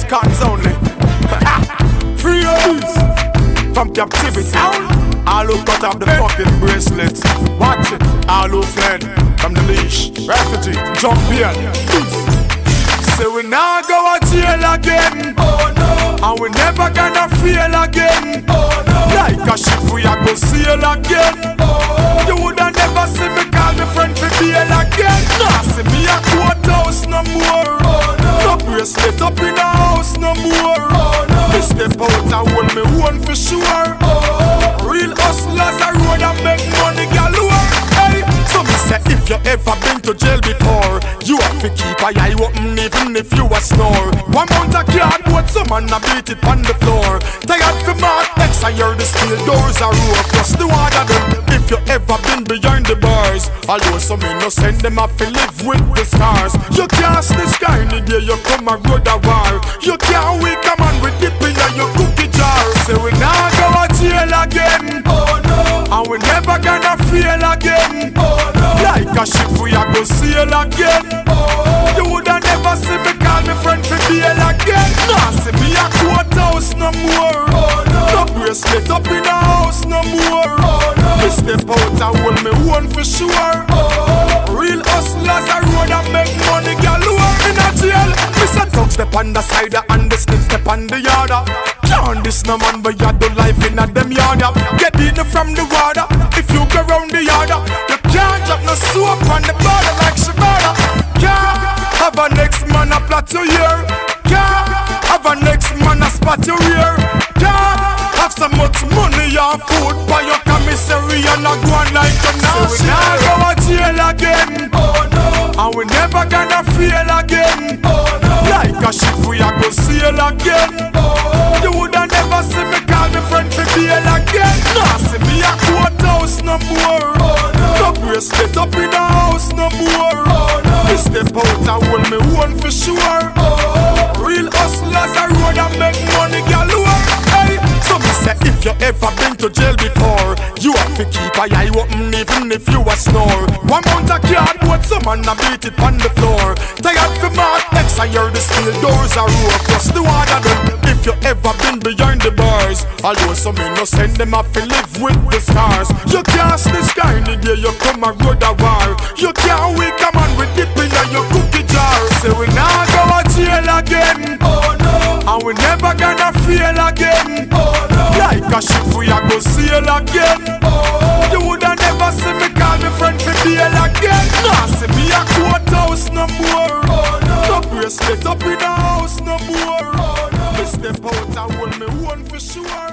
cons only. Free us from captivity. All who cut off the fucking bracelets. Watch it. All who fled from the leash. Refugee, jump here. Say we now go to jail again. Oh no. And we never gonna feel again. Oh no. Like a ship we a go sail again. Oh. You woulda never see me call me friend for bail again. Nah, see me a courthouse no more. Oh no. No bracelet up in the house no more. Oh no. Me step out and hold me one for sure. Oh. Real hustlers a road and make money galore. Hey, so me say if you ever been to jail before, you have to keep a eye open even if you a snore. One mount a cardboard, some man a beat it on the floor. Tired for Mark X, I hear the steel doors are rough. Plus the water them, if you ever been behind the bars. Although some innocent them have to live with the scars. You can't this guy in the day you come a road a war. You can't wake a man with dip in your cookie jar. Say we now go to jail again. Oh no. And we never gonna feel again. Oh no. Like a ship we a go sail again. Oh. You woulda never see me call me friend for bail again. Nah, see me a courthouse no more. Oh no. No bracelet up in the house no more. Oh no. Me step out and hold me one for sure. Oh. Real hustlers a road and make money galore. In a jail, me say thugs step on the side and the snitch step on the yard. Can't this no man but you do life in a them yard. Get in from the water if you go round the yard. You can't drop no soap on the border like Shabada. Can't have a next man a plot to hear. Can't have a next man a spot to rear. Can't have so much money and food for your commissary and a go on like a now. So we now go to jail again. Oh no. And we never gonna feel again. Oh no. Like a ship we a go sail again. Oh. You woulda never see me call me friend for bail again. Nah, see me a courthouse no more. Oh no. No bracelet up in the house no more. Oh no. Me step out and hold me one for sure. Oh. Real hustlers a road and make money galore. Hey, so me say if you ever been to jail before, you have to keep a eye open even if you a snore. One mount a cardboard, some man a beat it on the floor. Tired for Mark X, I hear the steel doors are rough. Plus the water them, if you ever been behind the bars. Although some innocent them have to live with the scars. You can't this guy in the day you come a road a war. You can't wake a man with dip in your cookie jar. Say we now go to jail again. Oh no. And we never gonna feel again. Oh no. Like a ship we a go sail again. Oh. You woulda never see me call me friend for bail again. Nah, see me a courthouse no more. Oh no. No bracelet up in the house no more. Oh no. Me step out and hold me one for sure.